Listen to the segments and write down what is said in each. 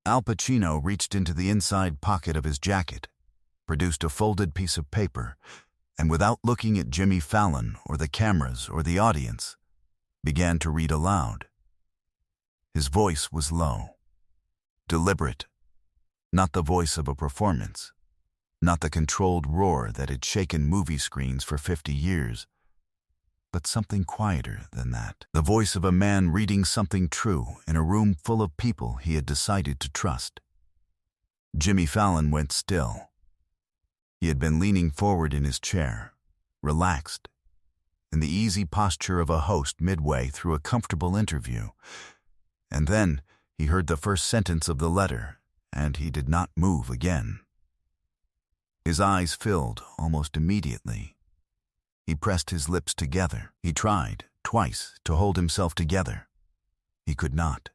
Al Pacino reached into the inside pocket of his jacket, produced a folded piece of paper, and without looking at Jimmy Fallon or the cameras or the audience, began to read aloud. His voice was low, deliberate, not the voice of a performance, not the controlled roar that had shaken movie screens for 50 years, but something quieter than that. The voice of a man reading something true in a room full of people he had decided to trust. Jimmy Fallon went still. He had been leaning forward in his chair, relaxed, in the easy posture of a host midway through a comfortable interview. And then he heard the first sentence of the letter, and he did not move again. His eyes filled almost immediately. He pressed his lips together. He tried, twice, to hold himself together. He could not.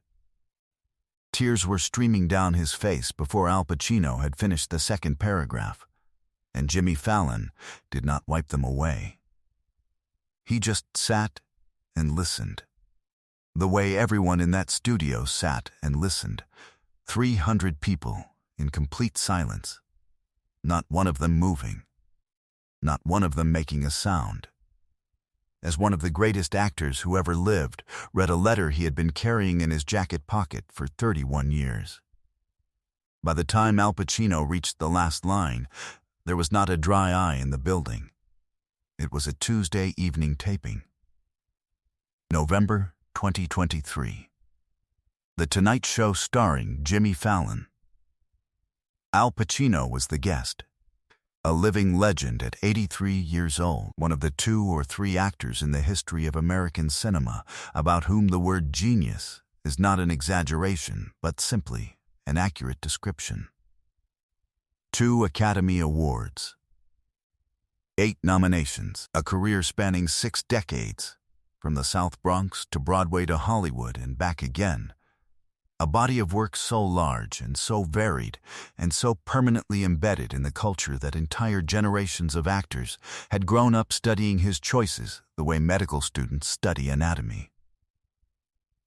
Tears were streaming down his face before Al Pacino had finished the second paragraph, and Jimmy Fallon did not wipe them away. He just sat and listened, the way everyone in that studio sat and listened, 300 people in complete silence, not one of them moving, not one of them making a sound. As one of the greatest actors who ever lived read a letter he had been carrying in his jacket pocket for 31 years. By the time Al Pacino reached the last line, there was not a dry eye in the building. It was a Tuesday evening taping. November 2023. The Tonight Show starring Jimmy Fallon. Al Pacino was the guest. A living legend at 83 years old, one of the 2 or 3 actors in the history of American cinema about whom the word genius is not an exaggeration, but simply an accurate description. 2 Academy Awards, 8 nominations, a career spanning 6 decades, from the South Bronx to Broadway to Hollywood and back again. A body of work so large and so varied and so permanently embedded in the culture that entire generations of actors had grown up studying his choices the way medical students study anatomy.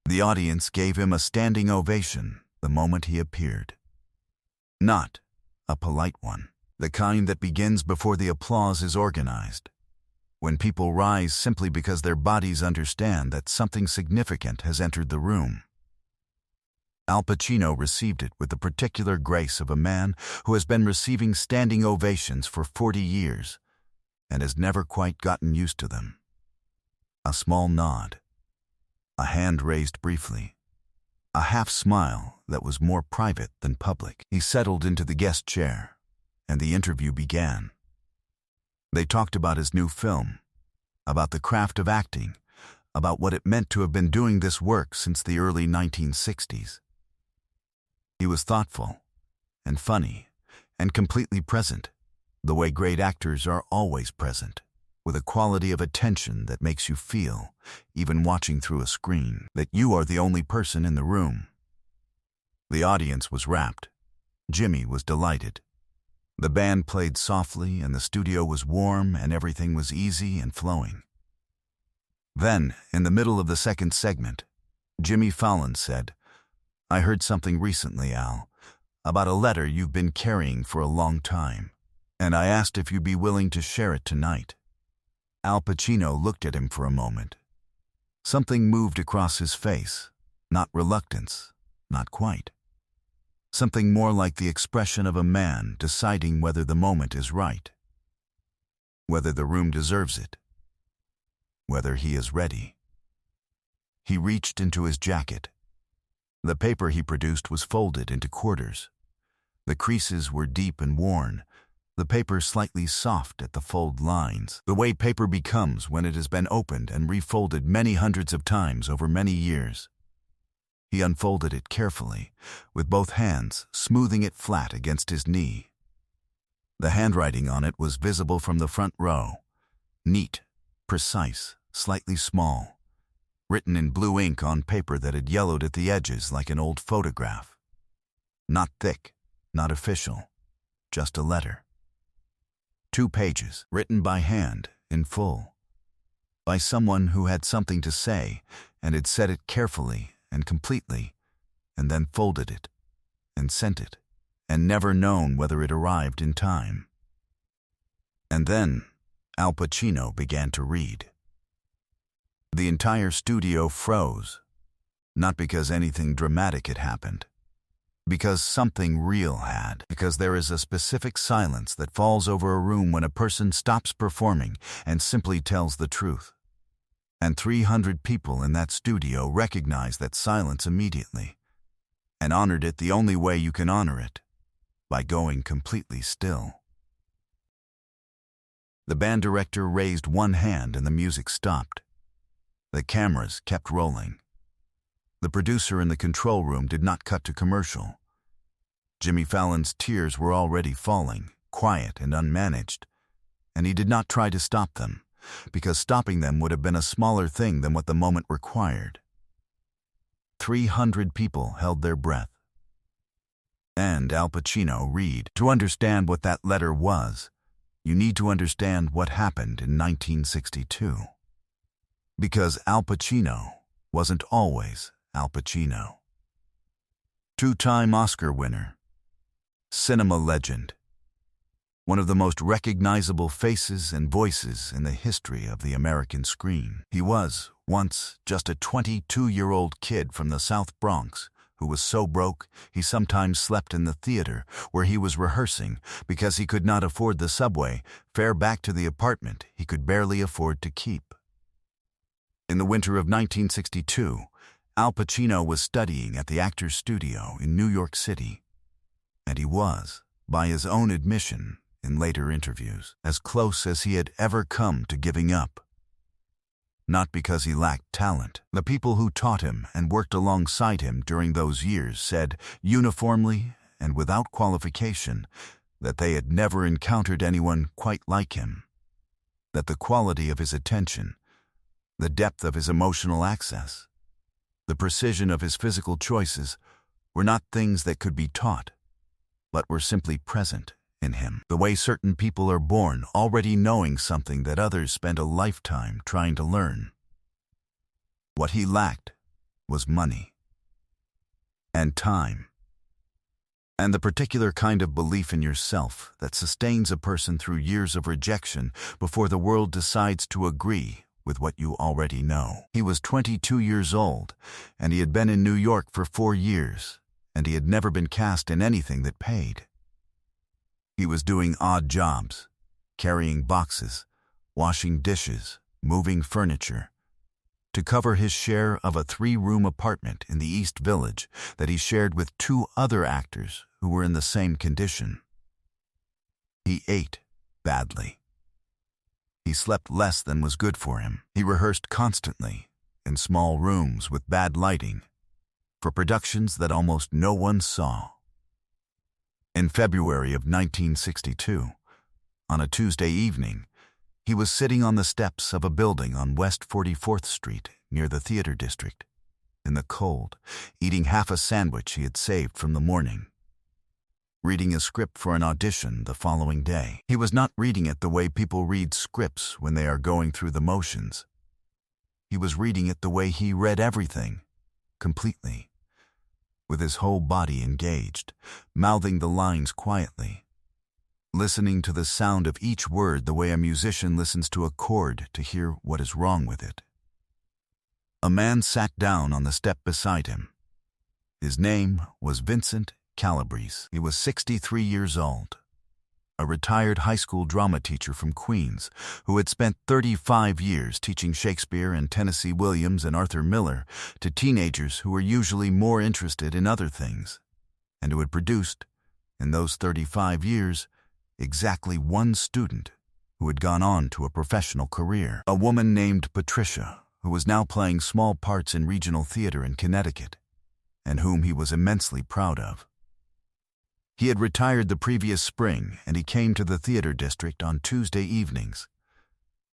The audience gave him a standing ovation the moment he appeared. Not a polite one, the kind that begins before the applause is organized, when people rise simply because their bodies understand that something significant has entered the room. Al Pacino received it with the particular grace of a man who has been receiving standing ovations for 40 years and has never quite gotten used to them. A small nod, a hand raised briefly, a half smile that was more private than public. He settled into the guest chair, and the interview began. They talked about his new film, about the craft of acting, about what it meant to have been doing this work since the early 1960s. He was thoughtful and funny and completely present, the way great actors are always present, with a quality of attention that makes you feel, even watching through a screen, that you are the only person in the room. The audience was rapt. Jimmy was delighted. The band played softly and the studio was warm and everything was easy and flowing. Then, in the middle of the second segment, Jimmy Fallon said, "I heard something recently, Al, about a letter you've been carrying for a long time, and I asked if you'd be willing to share it tonight." Al Pacino looked at him for a moment. Something moved across his face, not reluctance, not quite. Something more like the expression of a man deciding whether the moment is right, whether the room deserves it, whether he is ready. He reached into his jacket. The paper he produced was folded into quarters. The creases were deep and worn, the paper slightly soft at the fold lines, the way paper becomes when it has been opened and refolded many hundreds of times over many years. He unfolded it carefully, with both hands, smoothing it flat against his knee. The handwriting on it was visible from the front row, neat, precise, slightly small, written in blue ink on paper that had yellowed at the edges like an old photograph. Not thick, not official, just a letter. 2 pages, written by hand, in full, by someone who had something to say and had said it carefully and completely, and then folded it and sent it, and never known whether it arrived in time. And then Al Pacino began to read. The entire studio froze, not because anything dramatic had happened, because something real had. Because there is a specific silence that falls over a room when a person stops performing and simply tells the truth. And 300 people in that studio recognized that silence immediately, and honored it the only way you can honor it, by going completely still. The band director raised one hand and the music stopped. The cameras kept rolling. The producer in the control room did not cut to commercial. Jimmy Fallon's tears were already falling, quiet and unmanaged, and he did not try to stop them, because stopping them would have been a smaller thing than what the moment required. 300 people held their breath. And Al Pacino read. To understand what that letter was, you need to understand what happened in 1962. Because Al Pacino wasn't always Al Pacino. Two-time Oscar winner, cinema legend, one of the most recognizable faces and voices in the history of the American screen. He was, once, just a 22-year-old kid from the South Bronx who was so broke he sometimes slept in the theater where he was rehearsing because he could not afford the subway fare back to the apartment he could barely afford to keep. In the winter of 1962, Al Pacino was studying at the Actors Studio in New York City, and he was, by his own admission in later interviews, as close as he had ever come to giving up. Not because he lacked talent. The people who taught him and worked alongside him during those years said, uniformly and without qualification, that they had never encountered anyone quite like him, that the quality of his attention, the depth of his emotional access, the precision of his physical choices were not things that could be taught, but were simply present in him. The way certain people are born already knowing something that others spend a lifetime trying to learn. What he lacked was money and time, and the particular kind of belief in yourself that sustains a person through years of rejection before the world decides to agree with what you already know. He was 22 years old, and he had been in New York for 4 years, and he had never been cast in anything that paid. He was doing odd jobs, carrying boxes, washing dishes, moving furniture, to cover his share of a 3-room apartment in the East Village that he shared with 2 other actors who were in the same condition. He ate badly. He slept less than was good for him. He rehearsed constantly, in small rooms with bad lighting, for productions that almost no one saw. In February of 1962, on a Tuesday evening, he was sitting on the steps of a building on West 44th Street near the theater district, in the cold, eating half a sandwich he had saved from the morning, reading a script for an audition the following day. He was not reading it the way people read scripts when they are going through the motions. He was reading it the way he read everything, completely, with his whole body engaged, mouthing the lines quietly, listening to the sound of each word the way a musician listens to a chord to hear what is wrong with it. A man sat down on the step beside him. His name was Vincent Calabrese. He was 63 years old, a retired high school drama teacher from Queens who had spent 35 years teaching Shakespeare and Tennessee Williams and Arthur Miller to teenagers who were usually more interested in other things, and who had produced, in those 35 years, exactly 1 student who had gone on to a professional career, a woman named Patricia, who was now playing small parts in regional theater in Connecticut, and whom he was immensely proud of. He had retired the previous spring, and he came to the theater district on Tuesday evenings,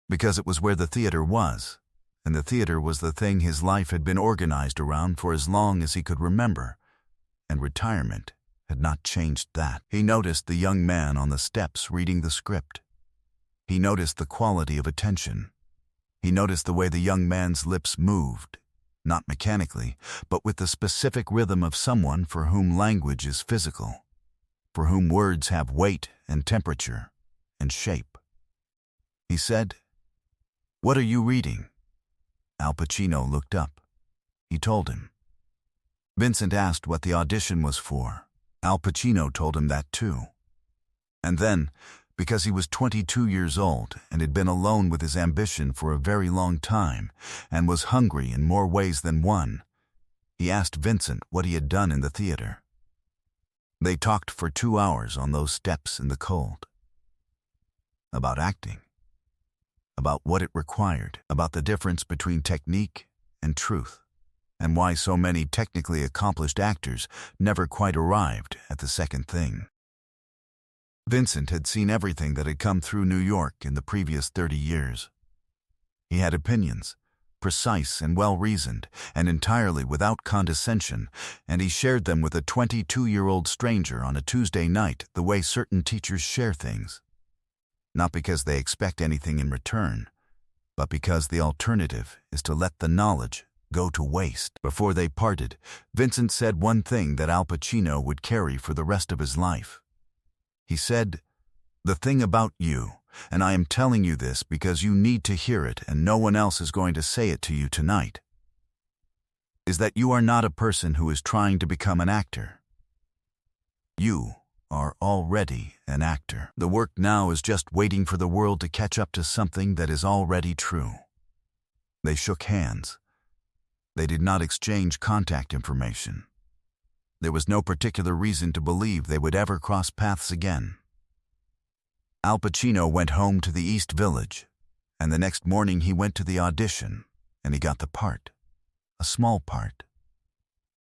because it was where the theater was, and the theater was the thing his life had been organized around for as long as he could remember, and retirement had not changed that. He noticed the young man on the steps reading the script. He noticed the quality of attention. He noticed the way the young man's lips moved, not mechanically, but with the specific rhythm of someone for whom language is physical, for whom words have weight and temperature and shape. He said, "What are you reading?" Al Pacino looked up. He told him. Vincent asked what the audition was for. Al Pacino told him that too. And then, because he was 22 years old and had been alone with his ambition for a very long time and was hungry in more ways than one, he asked Vincent what he had done in the theater. They talked for 2 hours on those steps in the cold. About acting. About what it required. About the difference between technique and truth. And why so many technically accomplished actors never quite arrived at the second thing. Vincent had seen everything that had come through New York in the previous 30 years. He had opinions, precise and well-reasoned, and entirely without condescension, and he shared them with a 22-year-old stranger on a Tuesday night the way certain teachers share things. Not because they expect anything in return, but because the alternative is to let the knowledge go to waste. Before they parted, Vincent said one thing that Al Pacino would carry for the rest of his life. He said, "The thing about you, and I am telling you this because you need to hear it and no one else is going to say it to you tonight, is that you are not a person who is trying to become an actor. You are already an actor. The work now is just waiting for the world to catch up to something that is already true." They shook hands. They did not exchange contact information. There was no particular reason to believe they would ever cross paths again. Al Pacino went home to the East Village, and the next morning he went to the audition, and he got the part. A small part.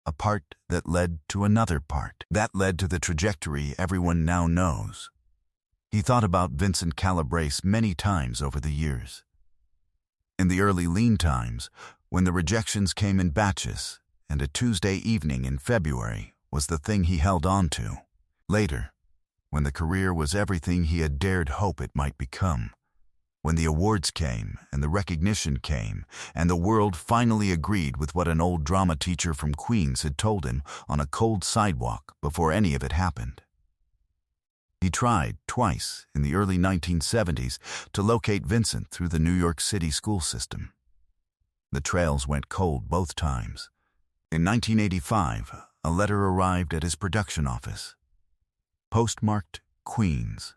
A part that led to another part. That led to the trajectory everyone now knows. He thought about Vincent Calabrese many times over the years. In the early lean times, when the rejections came in batches, and a Tuesday evening in February was the thing he held on to. Later, when the career was everything he had dared hope it might become, when the awards came and the recognition came, and the world finally agreed with what an old drama teacher from Queens had told him on a cold sidewalk before any of it happened. He tried twice in the early 1970s to locate Vincent through the New York City school system. The trails went cold both times. In 1985, a letter arrived at his production office. Postmarked Queens.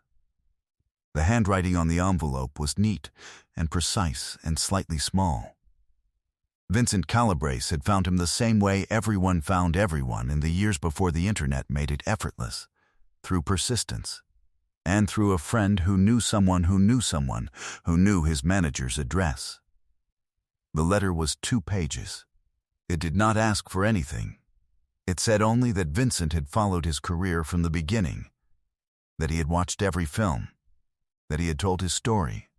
The handwriting on the envelope was neat and precise and slightly small. Vincent Calabrese had found him the same way everyone found everyone in the years before the internet made it effortless, through persistence, and through a friend who knew someone who knew someone who knew his manager's address. The letter was 2 pages. It did not ask for anything. It said only that Vincent had followed his career from the beginning, that he had watched every film, that he had told his story.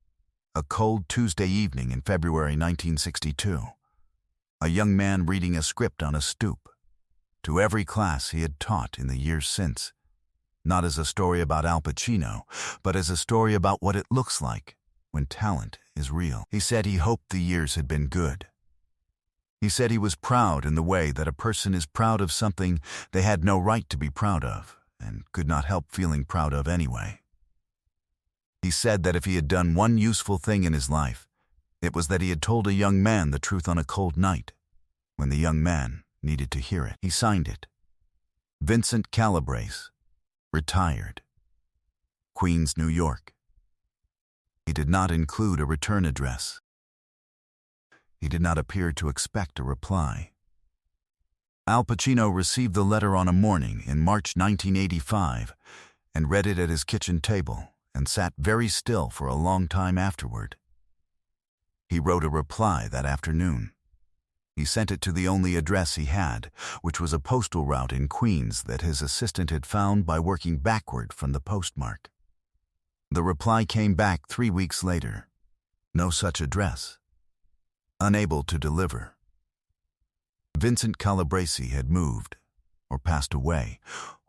A cold Tuesday evening in February 1962. A young man reading a script on a stoop, to every class he had taught in the years since, not as a story about Al Pacino, but as a story about what it looks like when talent is real. He said he hoped the years had been good. He said he was proud in the way that a person is proud of something they had no right to be proud of and could not help feeling proud of anyway. He said that if he had done one useful thing in his life, it was that he had told a young man the truth on a cold night, when the young man needed to hear it. He signed it. Vincent Calabrese, retired. Queens, New York. He did not include a return address. He did not appear to expect a reply. Al Pacino received the letter on a morning in March 1985 and read it at his kitchen table and sat very still for a long time afterward. He wrote a reply that afternoon. He sent it to the only address he had, which was a postal route in Queens that his assistant had found by working backward from the postmark. The reply came back 3 weeks later. No such address. Unable to deliver. Vincent Calabrese had moved, or passed away,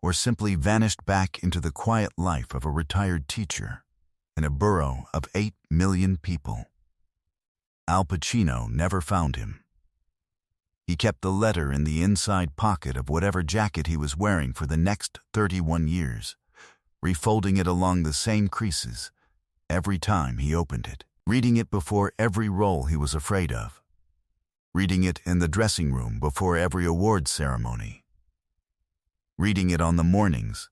or simply vanished back into the quiet life of a retired teacher in a borough of 8 million people. Al Pacino never found him. He kept the letter in the inside pocket of whatever jacket he was wearing for the next 31 years, refolding it along the same creases every time he opened it, reading it before every role he was afraid of, reading it in the dressing room before every awards ceremony, reading it on the mornings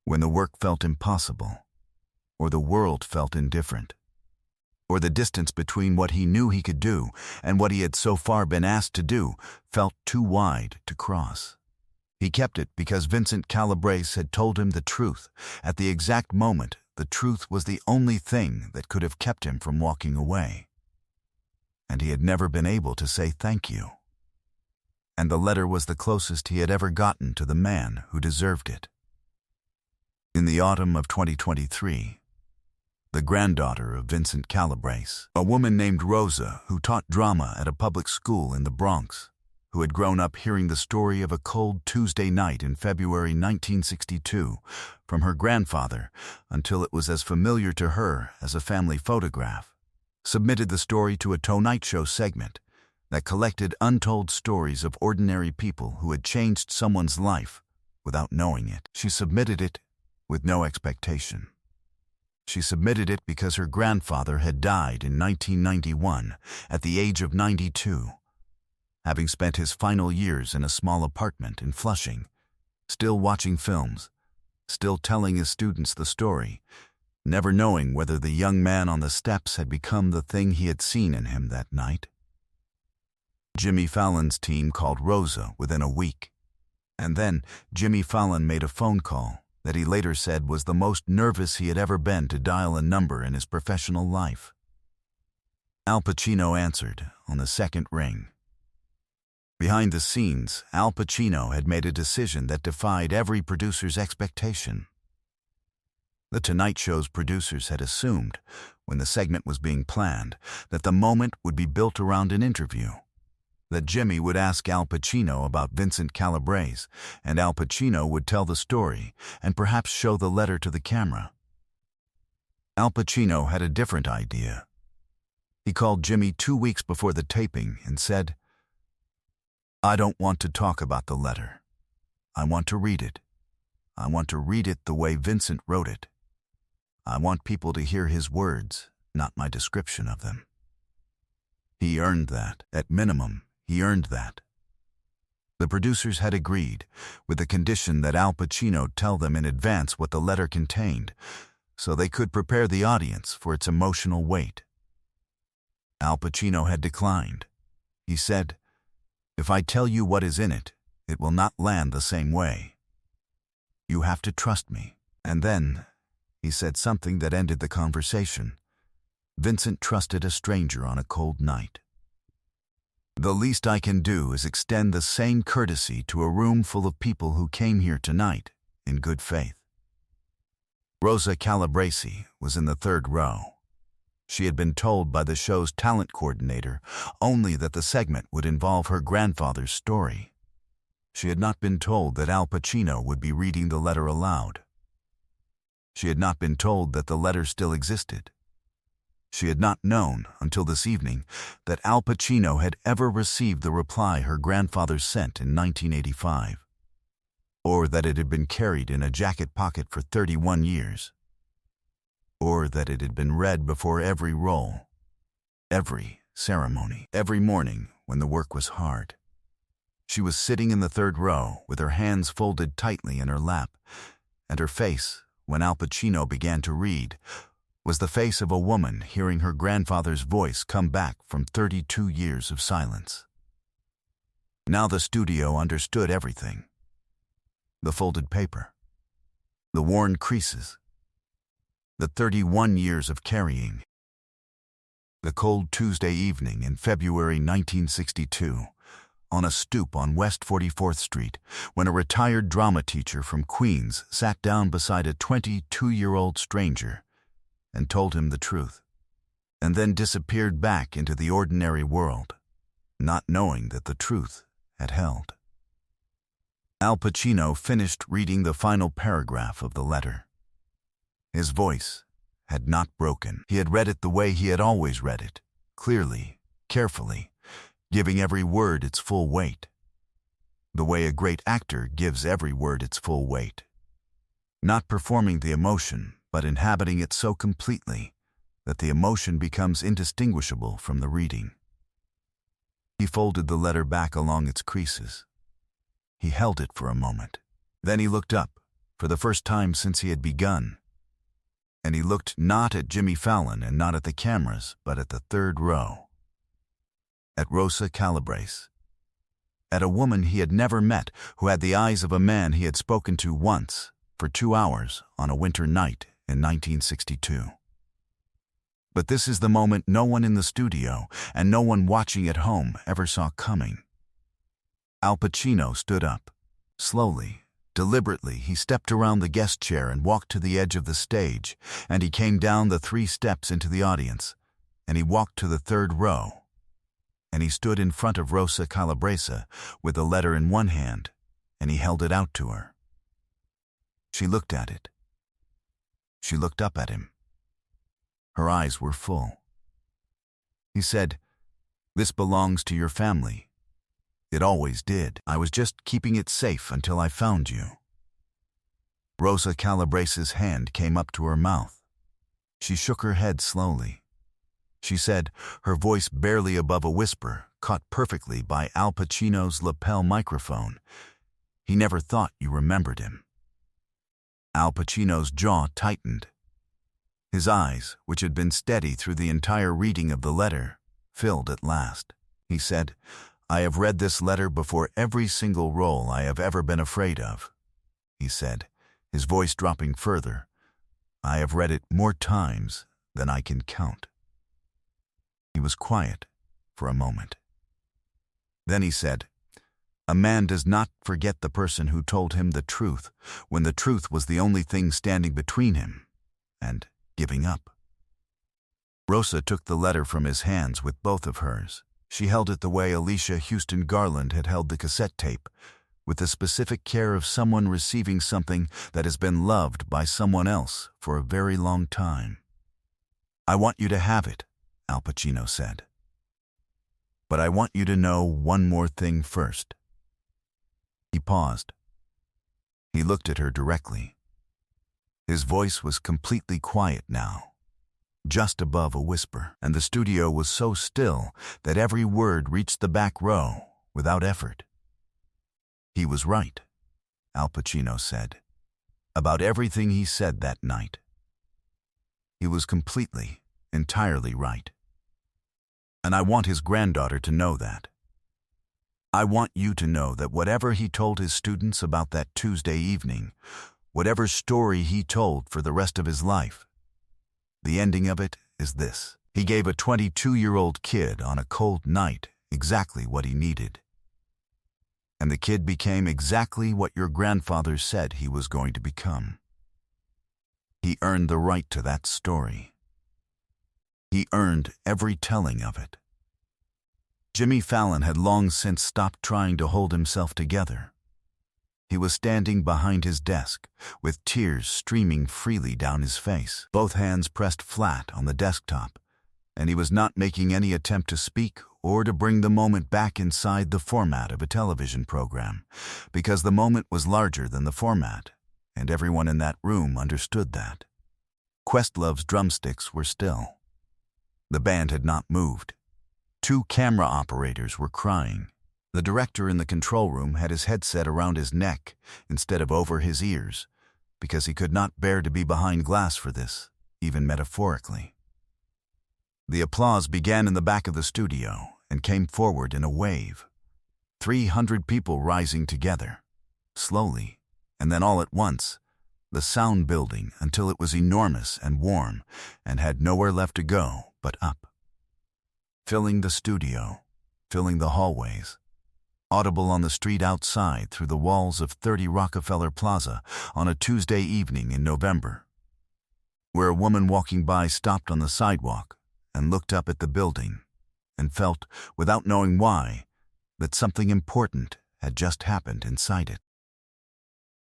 when the work felt impossible, or the world felt indifferent, or the distance between what he knew he could do and what he had so far been asked to do felt too wide to cross. He kept it because Vincent Calabrese had told him the truth. At the exact moment, the truth was the only thing that could have kept him from walking away. And he had never been able to say thank you. And the letter was the closest he had ever gotten to the man who deserved it. In the autumn of 2023, the granddaughter of Vincent Calabrese, a woman named Rosa who taught drama at a public school in the Bronx, who had grown up hearing the story of a cold Tuesday night in February 1962 from her grandfather until it was as familiar to her as a family photograph, submitted the story to a Tonight Show segment that collected untold stories of ordinary people who had changed someone's life without knowing it. She submitted it with no expectation. She submitted it because her grandfather had died in 1991 at the age of 92, having spent his final years in a small apartment in Flushing, still watching films, still telling his students the story, never knowing whether the young man on the steps had become the thing he had seen in him that night. Jimmy Fallon's team called Rosa within a week, and then Jimmy Fallon made a phone call that he later said was the most nervous he had ever been to dial a number in his professional life. Al Pacino answered on the second ring. Behind the scenes, Al Pacino had made a decision that defied every producer's expectation. The Tonight Show's producers had assumed, when the segment was being planned, that the moment would be built around an interview, that Jimmy would ask Al Pacino about Vincent Calabrese, and Al Pacino would tell the story and perhaps show the letter to the camera. Al Pacino had a different idea. He called Jimmy 2 weeks before the taping and said, "I don't want to talk about the letter. I want to read it. I want to read it the way Vincent wrote it. I want people to hear his words, not my description of them." He earned that. At minimum, he earned that. The producers had agreed, with the condition that Al Pacino tell them in advance what the letter contained, so they could prepare the audience for its emotional weight. Al Pacino had declined. He said, "If I tell you what is in it, it will not land the same way. You have to trust me." And then he said something that ended the conversation. Vincent trusted a stranger on a cold night. "The least I can do is extend the same courtesy to a room full of people who came here tonight in good faith." Rosa Calabrese was in the third row. She had been told by the show's talent coordinator only that the segment would involve her grandfather's story. She had not been told that Al Pacino would be reading the letter aloud. She had not been told that the letter still existed. She had not known, until this evening, that Al Pacino had ever received the reply her grandfather sent in 1985, or that it had been carried in a jacket pocket for 31 years, or that it had been read before every role, every ceremony, every morning when the work was hard. She was sitting in the third row with her hands folded tightly in her lap, and her face, when Al Pacino began to read, was the face of a woman hearing her grandfather's voice come back from 32 years of silence. Now the studio understood everything. The folded paper, the worn creases, the 31 years of carrying. The cold Tuesday evening in February 1962, on a stoop on West 44th Street, when a retired drama teacher from Queens sat down beside a 22-year-old stranger and told him the truth, and then disappeared back into the ordinary world, not knowing that the truth had held. Al Pacino finished reading the final paragraph of the letter. His voice had not broken. He had read it the way he had always read it, clearly, carefully, giving every word its full weight, the way a great actor gives every word its full weight, not performing the emotion, but inhabiting it so completely that the emotion becomes indistinguishable from the reading. He folded the letter back along its creases. He held it for a moment. Then he looked up, for the first time since he had begun. And he looked not at Jimmy Fallon and not at the cameras, but at the third row. At Rosa Calabrese. At a woman he had never met, who had the eyes of a man he had spoken to once, for 2 hours, on a winter night in 1962. But this is the moment no one in the studio and no one watching at home ever saw coming. Al Pacino stood up. Slowly, deliberately, he stepped around the guest chair and walked to the edge of the stage, and he came down the 3 steps into the audience, and he walked to the third row, and he stood in front of Rosa Calabrese with a letter in one hand, and he held it out to her. She looked at it. She looked up at him. Her eyes were full. He said, "This belongs to your family. It always did. I was just keeping it safe until I found you." Rosa Calabrese's hand came up to her mouth. She shook her head slowly. She said, her voice barely above a whisper, caught perfectly by Al Pacino's lapel microphone, "He never thought you remembered him." Al Pacino's jaw tightened. His eyes, which had been steady through the entire reading of the letter, filled at last. He said, "I have read this letter before every single role I have ever been afraid of," he said, his voice dropping further. "I have read it more times than I can count." He was quiet for a moment. Then he said, "A man does not forget the person who told him the truth when the truth was the only thing standing between him and giving up." Rosa took the letter from his hands with both of hers. She held it the way Alicia Houston Garland had held the cassette tape, with the specific care of someone receiving something that has been loved by someone else for a very long time. "I want you to have it," Al Pacino said. "But I want you to know one more thing first." He paused. He looked at her directly. His voice was completely quiet now, just above a whisper, and the studio was so still that every word reached the back row without effort. "He was right," Al Pacino said, "about everything he said that night. He was completely, entirely right. And I want his granddaughter to know that. I want you to know that whatever he told his students about that Tuesday evening, whatever story he told for the rest of his life, the ending of it is this. He gave a 22-year-old kid on a cold night exactly what he needed. And the kid became exactly what your grandfather said he was going to become. He earned the right to that story. He earned every telling of it." Jimmy Fallon had long since stopped trying to hold himself together. He was standing behind his desk, with tears streaming freely down his face, both hands pressed flat on the desktop, and he was not making any attempt to speak or to bring the moment back inside the format of a television program, because the moment was larger than the format, and everyone in that room understood that. Questlove's drumsticks were still. The band had not moved. 2 camera operators were crying. The director in the control room had his headset around his neck instead of over his ears, because he could not bear to be behind glass for this, even metaphorically. The applause began in the back of the studio and came forward in a wave. 300 people rising together, slowly, and then all at once, the sound building until it was enormous and warm and had nowhere left to go but up. Filling the studio, filling the hallways, audible on the street outside through the walls of 30 Rockefeller Plaza on a Tuesday evening in November, where a woman walking by stopped on the sidewalk and looked up at the building and felt, without knowing why, that something important had just happened inside it.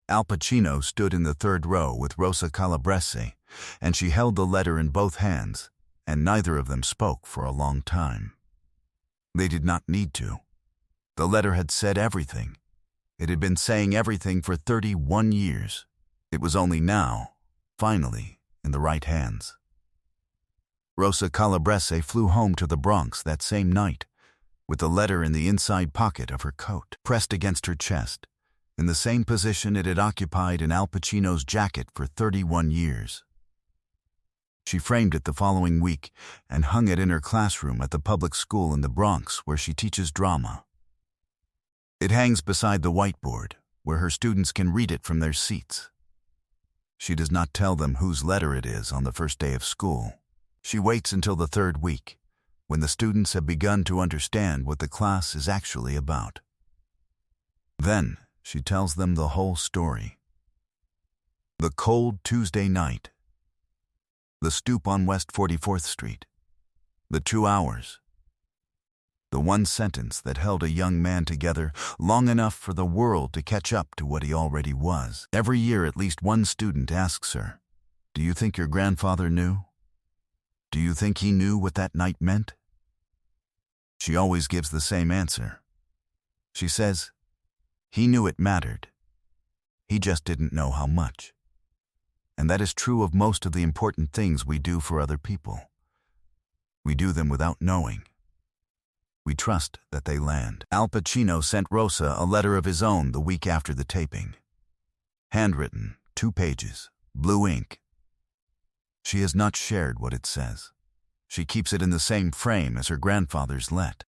Al Pacino stood in the third row with Rosa Calabrese, and she held the letter in both hands, and neither of them spoke for a long time. They did not need to. The letter had said everything. It had been saying everything for 31 years. It was only now, finally, in the right hands. Rosa Calabrese flew home to the Bronx that same night, with the letter in the inside pocket of her coat, pressed against her chest, in the same position it had occupied in Al Pacino's jacket for 31 years. She framed it the following week and hung it in her classroom at the public school in the Bronx where she teaches drama. It hangs beside the whiteboard, where her students can read it from their seats. She does not tell them whose letter it is on the first day of school. She waits until the third week, when the students have begun to understand what the class is actually about. Then she tells them the whole story. The cold Tuesday night. The stoop on West 44th Street. The 2 hours. The one sentence that held a young man together long enough for the world to catch up to what he already was. Every year at least one student asks her, "Do you think your grandfather knew? Do you think he knew what that night meant?" She always gives the same answer. She says, "He knew it mattered. He just didn't know how much." And that is true of most of the important things we do for other people. We do them without knowing. We trust that they land. Al Pacino sent Rosa a letter of his own the week after the taping. Handwritten, 2 pages, blue ink. She has not shared what it says. She keeps it in the same frame as her grandfather's let.